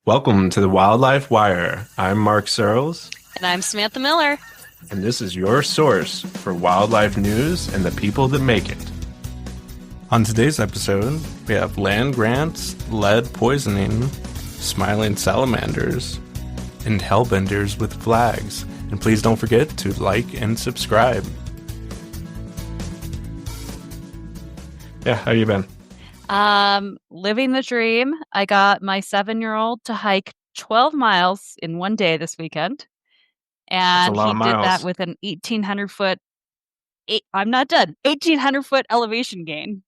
Welcome to the Wildlife Wire. I'm Mark Searles, And I'm Samantha Miller. and this is your source for wildlife news and the people that make it. On today's episode, we have land grants, lead poisoning, smiling salamanders, and hellbenders with flags. And please don't forget to like and subscribe. Yeah, how you been? Living the dream. I got my 7-year-old to hike 12 miles in one day this weekend. That's a And lot he of did that miles. with an 1,800 foot, I'm not done, 1,800 foot elevation gain.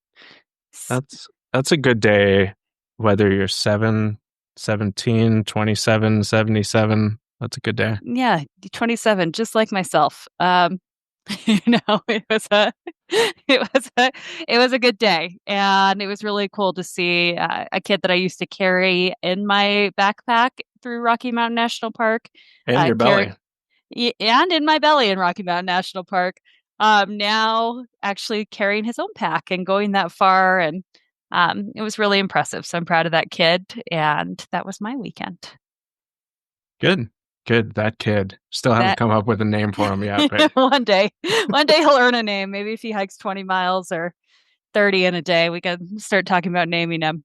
That's a good day, whether you're 17, 27, 77. That's a good day. Yeah, 27, just like myself. It was it was a, it was a good day, and it was really cool to see a kid that I used to carry in my backpack through Rocky Mountain National Park, And your carry belly. and in my belly in Rocky Mountain National Park. Now actually carrying his own pack and going that far, and it was really impressive. So I'm proud of that kid, and that was my weekend. Good. Good. That kid. Still haven't That come up with a name for him yet, but one day he'll earn a name. Maybe if he hikes 20 miles or 30 in a day, we can start talking about naming him.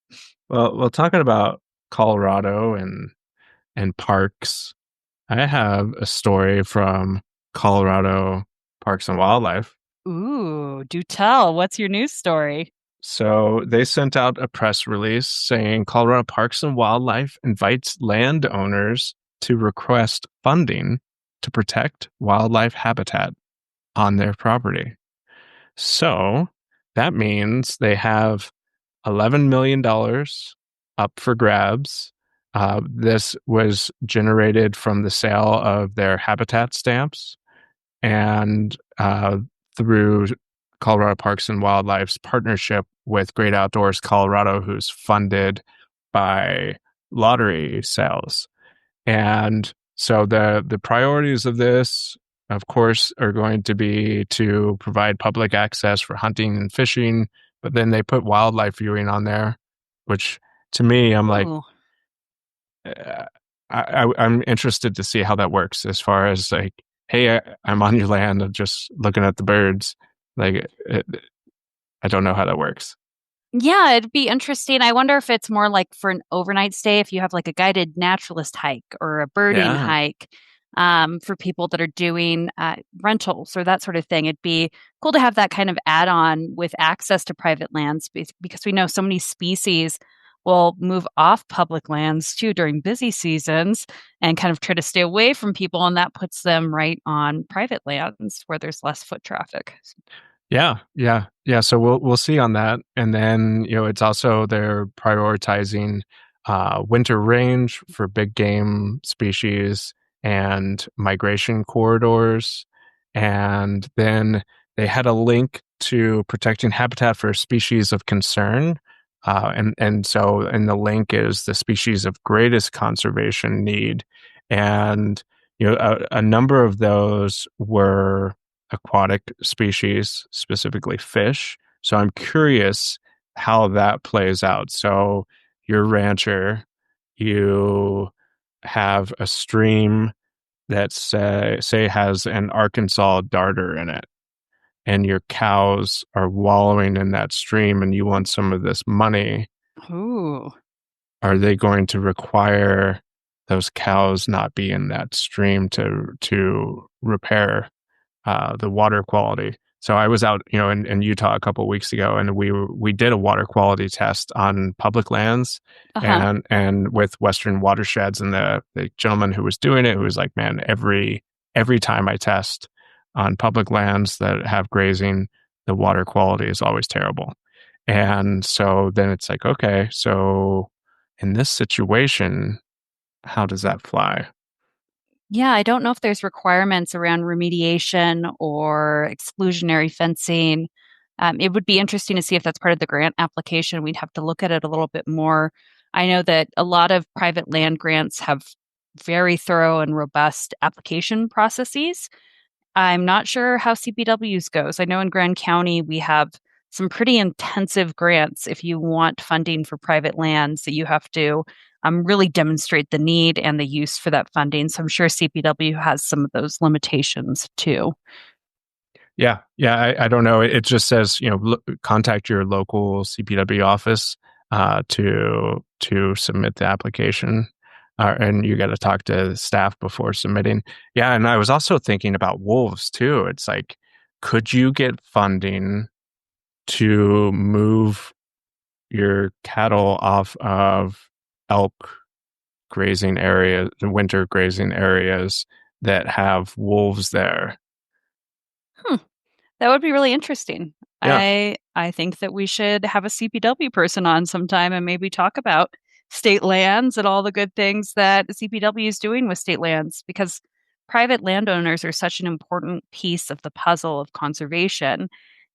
well, talking about Colorado and parks, I have a story from Colorado Parks and Wildlife. Ooh, do tell. What's your news story? So they sent out a press release saying Colorado Parks and Wildlife invites landowners to request funding to protect wildlife habitat on their property. So that means they have $11 million up for grabs. This was generated from the sale of their habitat stamps and through Colorado Parks and Wildlife's partnership with Great Outdoors Colorado, who's funded by lottery sales. And so the priorities of this, of course, are going to be to provide public access for hunting and fishing, but then they put wildlife viewing on there, which to me, I'm like, Ooh. uh, I'm interested to see how that works as far as like, hey, I'm on your land, I'm just looking at the birds. Like, I don't know how that works. Yeah, it'd be interesting. I wonder if it's more like for an overnight stay, if you have like a guided naturalist hike or a birding Yeah. hike, for people that are doing rentals or that sort of thing. It'd be cool to have that kind of add-on with access to private lands because we know so many species will move off public lands too during busy seasons and kind of try to stay away from people, and that puts them right on private lands where there's less foot traffic. Yeah. So we'll see on that, and then it's also they're prioritizing winter range for big game species and migration corridors, and then they had a link to protecting habitat for species of concern, and so in the link is the species of greatest conservation need, and a number of those were aquatic species, specifically fish. So I'm curious how that plays out. So you're a rancher, you have a stream that say has an Arkansas darter in it, and your cows are wallowing in that stream and you want some of this money. Ooh. Are they going to require those cows not be in that stream to repair the water quality? So I was out, in Utah a couple of weeks ago, and we did a water quality test on public lands Uh-huh. and with Western watersheds. And the gentleman who was doing it, who was like, man, every time I test on public lands that have grazing, the water quality is always terrible. And so then it's like, okay, so in this situation, how does that fly? Yeah, I don't know if there's requirements around remediation or exclusionary fencing. It would be interesting to see if that's part of the grant application. We'd have to look at it a little bit more. I know that a lot of private land grants have very thorough and robust application processes. I'm not sure how CPWs goes. I know in Grand County we have some pretty intensive grants if you want funding for private lands that you have to really demonstrate the need and the use for that funding. So I'm sure CPW has some of those limitations too. Yeah, yeah. I don't know. It just says, contact your local CPW office to submit the application, and you got to talk to staff before submitting. Yeah, and I was also thinking about wolves too. It's like, could you get funding to move your cattle off of elk grazing areas, winter grazing areas that have wolves there? Hmm. That would be really interesting. Yeah. I think that we should have a CPW person on sometime and maybe talk about state lands and all the good things that the CPW is doing with state lands because private landowners are such an important piece of the puzzle of conservation.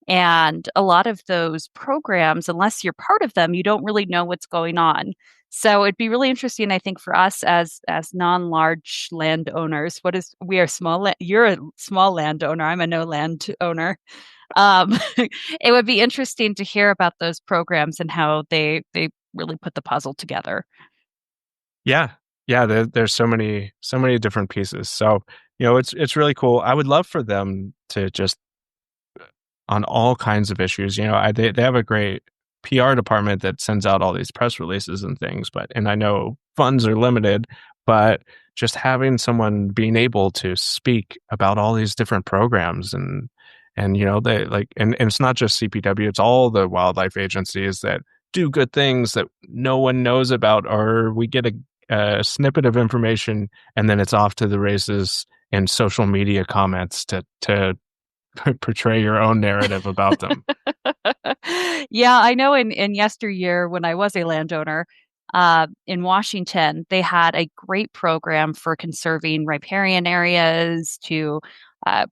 And a lot of those programs, unless you're part of them, you don't really know what's going on. So it'd be really interesting, I think, for us as non-large landowners. We are you're a small landowner. I'm a no land owner. Um, it would be interesting to hear about those programs and how they really put the puzzle together. Yeah. Yeah, there's so many different pieces. So, it's really cool. I would love for them to just on all kinds of issues. They have a great PR department that sends out all these press releases and things, and I know funds are limited, but just having someone being able to speak about all these different programs and they like and it's not just CPW, it's all the wildlife agencies that do good things that no one knows about, or we get a snippet of information and then it's off to the races in social media comments to portray your own narrative about them. Yeah, I know in yesteryear when I was a landowner in Washington, they had a great program for conserving riparian areas to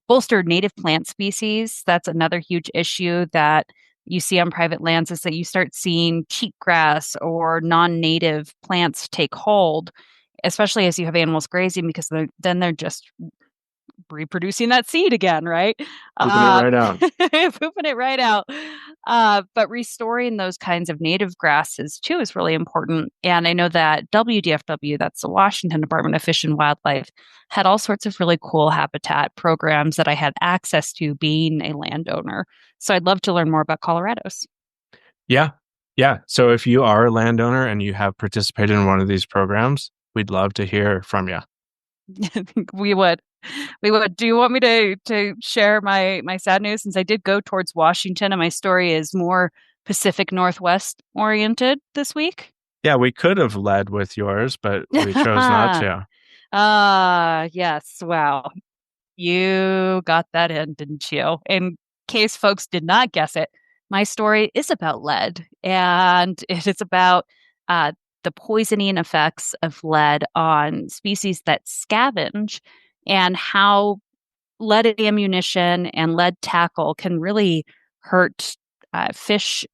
bolster native plant species. That's another huge issue that you see on private lands is that you start seeing cheatgrass or non-native plants take hold, especially as you have animals grazing, because then they're just reproducing that seed again, right? Pooping it Uh, right out. pooping it right out. But restoring those kinds of native grasses too is really important. And I know that WDFW, that's the Washington Department of Fish and Wildlife, had all sorts of really cool habitat programs that I had access to being a landowner. So I'd love to learn more about Colorado's. Yeah. Yeah. So if you are a landowner and you have participated in one of these programs, we'd love to hear from you. We would. We would. Do you want me to share my sad news since I did go towards Washington and my story is more Pacific Northwest oriented this week? Yeah, we could have led with yours, but we chose not to. Yes. Wow. You got that in, didn't you? In case folks did not guess it, my story is about lead, and it is about uh, the poisoning effects of lead on species that scavenge, and how lead ammunition and lead tackle can really hurt fish,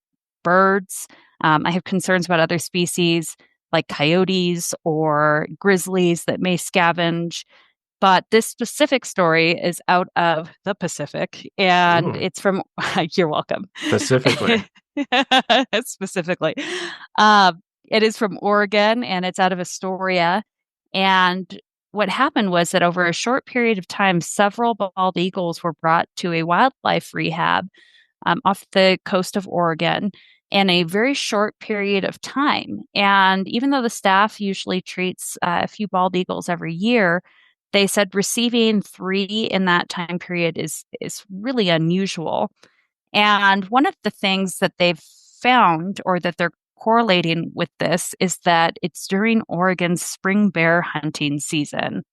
birds. I have concerns about other species like coyotes or grizzlies that may scavenge. But this specific story is out of the Pacific and Ooh, it's from, you're welcome. specifically. Specifically. Uh, it is from Oregon and it's out of Astoria. And what happened was that over a short period of time, several bald eagles were brought to a wildlife rehab off the coast of Oregon in a very short period of time. And even though the staff usually treats a few bald eagles every year, they said receiving three in that time period is really unusual. And one of the things that they've found, or that they're correlating with this, is that it's during Oregon's spring bear hunting season.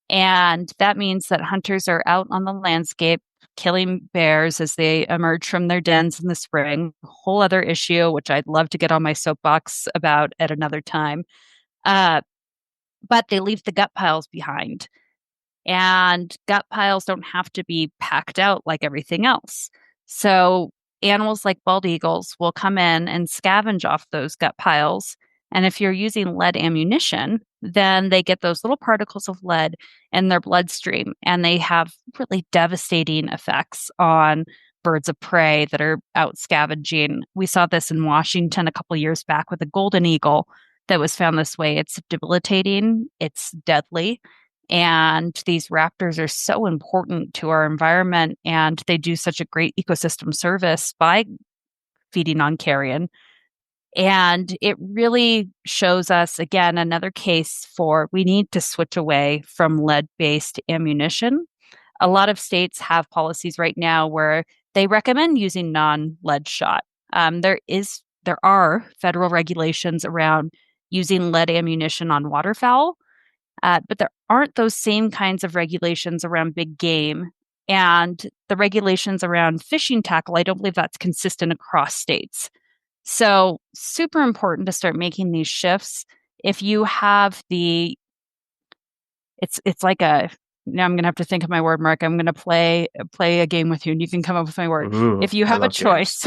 And that means that hunters are out on the landscape killing bears as they emerge from their dens in the spring. A whole other issue, which I'd love to get on my soapbox about at another time. Uh, but they leave the gut piles behind. And gut piles don't have to be packed out like everything else. So animals like bald eagles will come in and scavenge off those gut piles. And if you're using lead ammunition, then they get those little particles of lead in their bloodstream, and they have really devastating effects on birds of prey that are out scavenging. We saw this in Washington a couple years back with a golden eagle that was found this way. It's debilitating, it's deadly. And these raptors are so important to our environment, and they do such a great ecosystem service by feeding on carrion. And it really shows us, again, another case for we need to switch away from lead based ammunition. A lot of states have policies right now where they recommend using non lead shot. There are federal regulations around using lead ammunition on waterfowl, but there aren't those same kinds of regulations around big game. And the regulations around fishing tackle, I don't believe that's consistent across states. So, super important to start making these shifts. If you have it's like a now I'm gonna have to think of my word, Mark. I'm gonna play a game with you and you can come up with my word. Ooh, If you I have a love games. choice,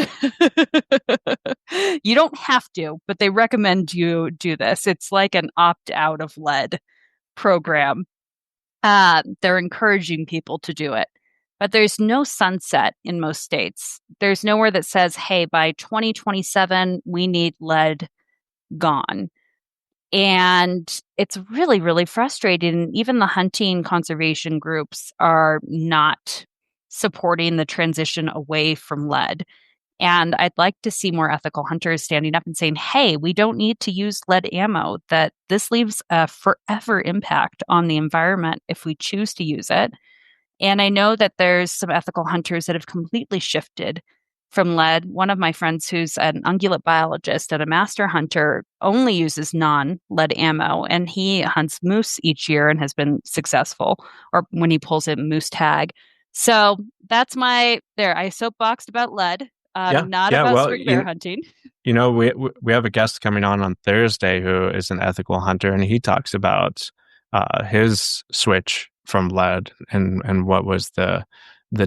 you don't have to, but they recommend you do this. It's like an opt out of lead program. They're encouraging people to do it. But there's no sunset in most states. There's nowhere that says, hey, by 2027, we need lead gone. And it's really, really frustrating. Even the hunting conservation groups are not supporting the transition away from lead. And I'd like to see more ethical hunters standing up and saying, hey, we don't need to use lead ammo, that this leaves a forever impact on the environment if we choose to use it. And I know that there's some ethical hunters that have completely shifted from lead. One of my friends, who's an ungulate biologist and a master hunter, only uses non lead ammo, and he hunts moose each year and has been successful, or when he pulls a moose tag. So that's there. I soapboxed about lead, Yeah, not yeah. about Well, spring bear hunting. we have a guest coming on Thursday who is an ethical hunter, and he talks about his switch from lead and what was the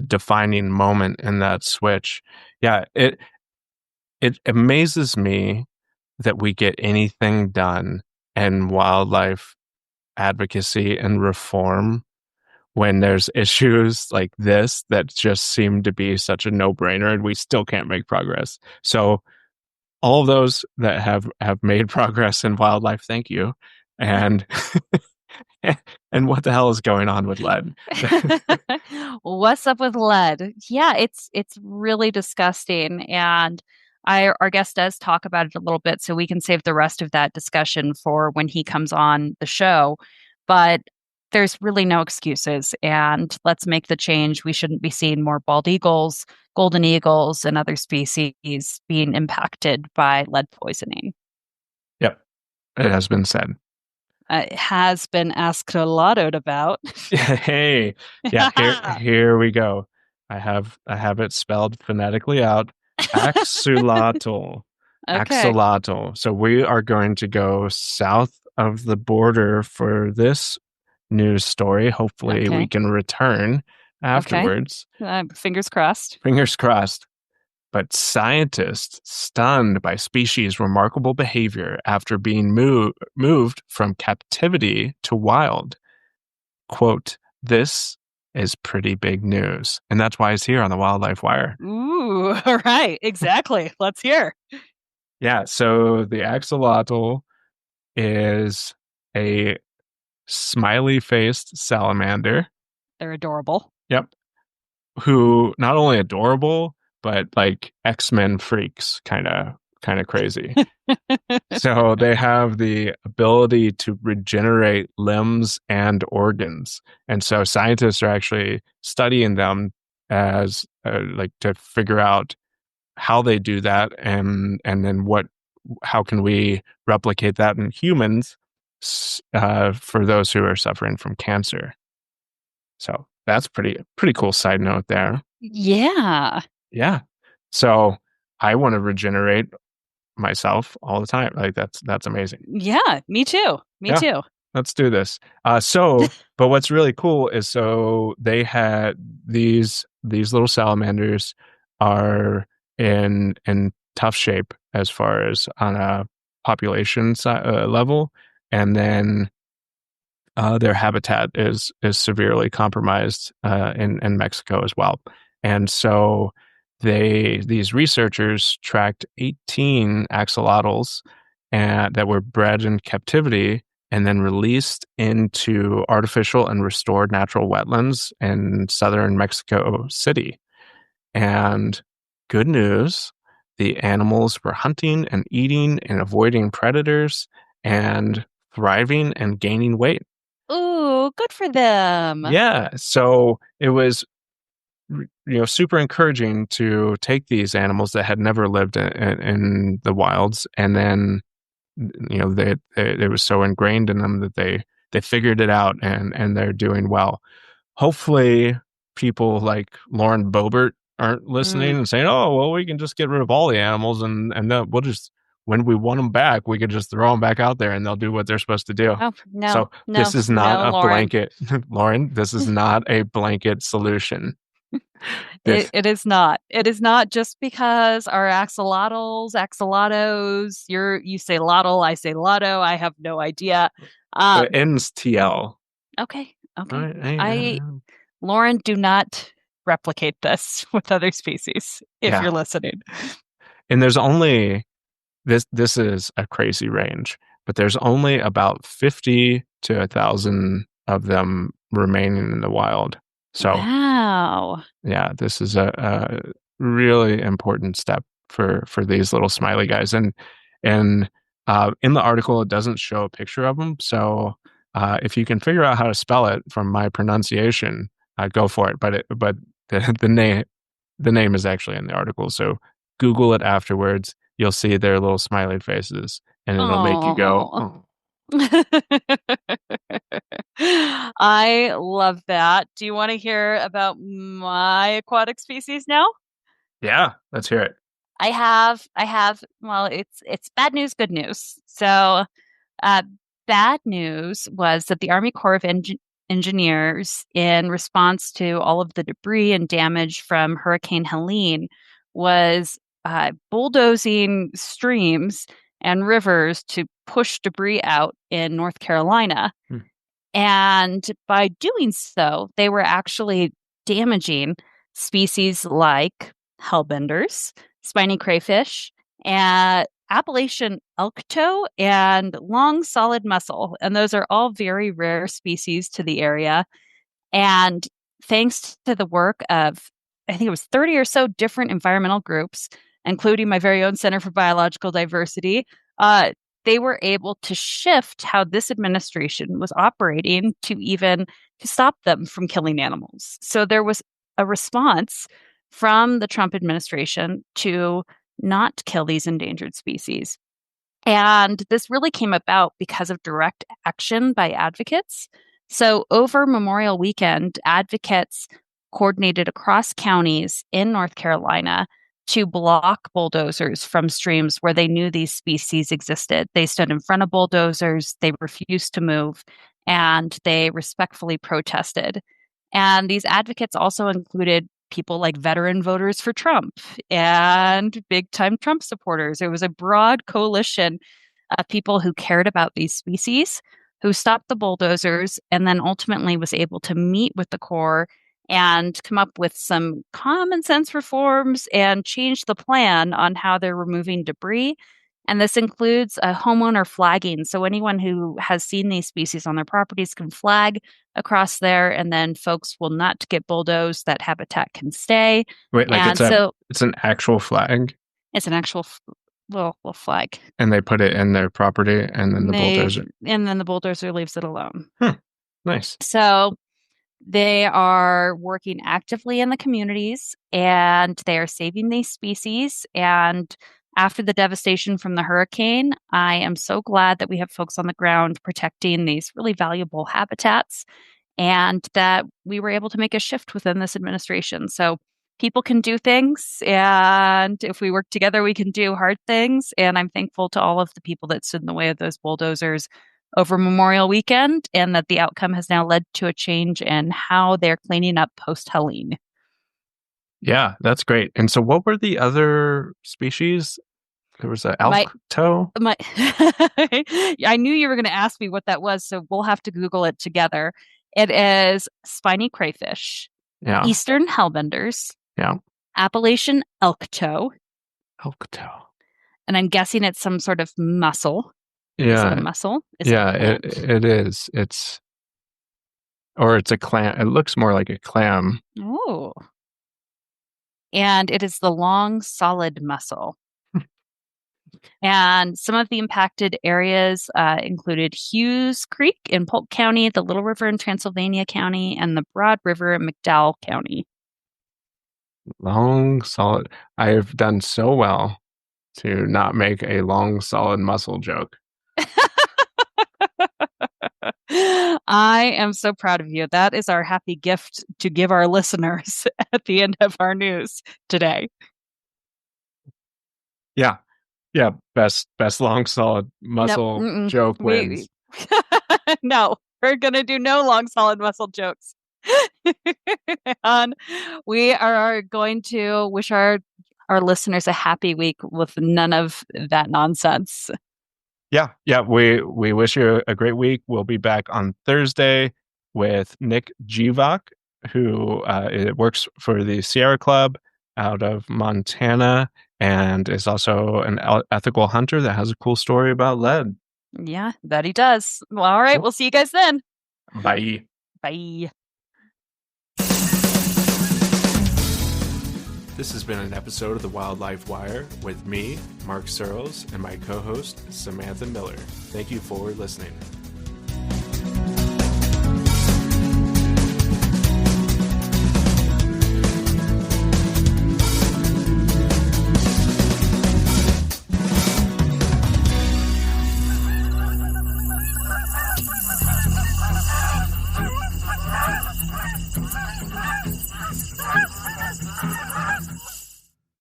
defining moment in that switch. Yeah, it amazes me that we get anything done in wildlife advocacy and reform when there's issues like this that just seem to be such a no-brainer and we still can't make progress. So all those that have made progress in wildlife, thank you. And and what the hell is going on with lead? What's up with lead? Yeah, it's really disgusting. And our guest does talk about it a little bit, so we can save the rest of that discussion for when he comes on the show. But there's really no excuses, and let's make the change. We shouldn't be seeing more bald eagles, golden eagles, and other species being impacted by lead poisoning. Yep, it has been said. It has been asked a lot about. Hey, yeah, here we go. I have it spelled phonetically out. Axolotl. Okay. Axolotl. So we are going to go south of the border for this news story. Hopefully we Okay. can return Okay. afterwards. Fingers crossed. Fingers crossed. But scientists stunned by species' remarkable behavior after being moved from captivity to wild. Quote, this is pretty big news. And that's why it's here on the Wildlife Wire. Ooh, all right. Exactly. Let's hear. Yeah, so the axolotl is a smiley faced salamander. They're adorable. Yep. Who not only adorable, but like X-Men freaks, kind of crazy. So they have the ability to regenerate limbs and organs. And so scientists are actually studying them as like to figure out how they do that and then how can we replicate that in humans for those who are suffering from cancer. So that's pretty cool side note there. Yeah. Yeah. So I want to regenerate myself all the time. Like that's amazing. Yeah. Me too. Me Yeah, too. let's do this. But what's really cool is so they had these little salamanders are in tough shape as far as on a level, and then their habitat is severely compromised in Mexico as well. And so these researchers tracked 18 axolotls and that were bred in captivity and then released into artificial and restored natural wetlands in southern Mexico City. And good news, the animals were hunting and eating and avoiding predators and thriving and gaining weight. Ooh, good for them. Yeah, so it was super encouraging to take these animals that had never lived in the wilds, and then it was so ingrained in them that they figured it out, and they're doing well. Hopefully people like Lauren Boebert aren't listening Mm. and saying, oh well, we can just get rid of all the animals, and then we'll just, when we want them back, we could just throw them back out there and they'll do what they're supposed to do. Oh, no, So no, this is not no, a Lauren. blanket. Lauren, this is not a blanket solution. It, This it is not. It is not just because our axolotls, axolotos, you say lotl, I say lotto. I have no idea. It Um, ends TL. okay, All okay. right, hey, I, Lauren, do not replicate this with other species if yeah, you're listening. and there's only this is a crazy range, but there's only about 50 to 1,000 of them remaining in the wild. So Wow. yeah, this is a really important step for these little smiley guys. And in the article, it doesn't show a picture of them. So if you can figure out how to spell it from my pronunciation, go for it. But the name is actually in the article. So Google it afterwards. You'll see their little smiley faces, and it'll make you go, Oh. oh, I love that. Do you want to hear about my aquatic species now? yeah, let's hear it. Well, it's bad news, good news. So, uh, bad news was that the Army Corps of Engineers, in response to all of the debris and damage from Hurricane Helene, was bulldozing streams and rivers to push debris out in North Carolina. Hmm. And by doing so, they were actually damaging species like hellbenders, spiny crayfish, and Appalachian elk toe, and long solid mussel. And those are all very rare species to the area. And thanks to the work of, I think it was 30 or so different environmental groups, including my very own Center for Biological Diversity, uh, they were able to shift how this administration was operating to stop them from killing animals. So there was a response from the Trump administration to not kill these endangered species. And this really came about because of direct action by advocates. So, over Memorial Weekend, advocates coordinated across counties in North Carolina to block bulldozers from streams where they knew these species existed. They stood in front of bulldozers, they refused to move, and they respectfully protested. And these advocates also included people like veteran voters for Trump and big time Trump supporters. It was a broad coalition of people who cared about these species, who stopped the bulldozers, and then ultimately was able to meet with the Corps and come up with some common sense reforms and change the plan on how they're removing debris. And this includes a homeowner flagging. So anyone who has seen these species on their properties can flag across there, and then folks will not get bulldozed. That habitat can stay. Wait, like And so it's an actual flag, it's an actual little flag. and they put it in their property, and then the bulldozer. And then the bulldozer leaves it alone. Hmm, nice. So they are working actively in the communities and they are saving these species. And after the devastation from the hurricane, I am so glad that we have folks on the ground protecting these really valuable habitats and that we were able to make a shift within this administration. So people can do things, and if we work together, we can do hard things. And I'm thankful to all of the people that stood in the way of those bulldozers over Memorial Weekend, and that the outcome has now led to a change in how they're cleaning up post Helene. Yeah, that's great. And so, what were the other species? There was an My elk toe. my I knew you were going to ask me what that was, so we'll have to Google it together. It is spiny crayfish, Yeah, eastern hellbenders, yeah, Appalachian elk toe, elk toe. And I'm guessing it's some sort of mussel. Is it a Yeah, mussel? Is it a yeah, plant? it is. It's a clam. It looks more like a clam. Oh. And it is the long, solid mussel. And some of the impacted areas included Hughes Creek in Polk County, the Little River in Transylvania County, and the Broad River in McDowell County. Long, solid. I have done so well to not make a long, solid muscle joke. I am so proud of you. That is our happy gift to give our listeners at the end of our news today. Yeah, yeah. Best long, solid Nope. muscle Mm-mm. joke We wins. no, we're gonna do no long solid muscle jokes. And we are going to wish our listeners a happy week with none of that nonsense. Yeah, yeah. We wish you a great week. We'll be back on Thursday with Nick Givok, who works for the Sierra Club out of Montana and is also an ethical hunter that has a cool story about lead. Yeah, that he does. Well, all right, Cool. we'll see you guys then. Bye. Bye. This has been an episode of the Wildlife Wire with me, Mark Searles, and my co host, Samantha Miller. Thank you for listening.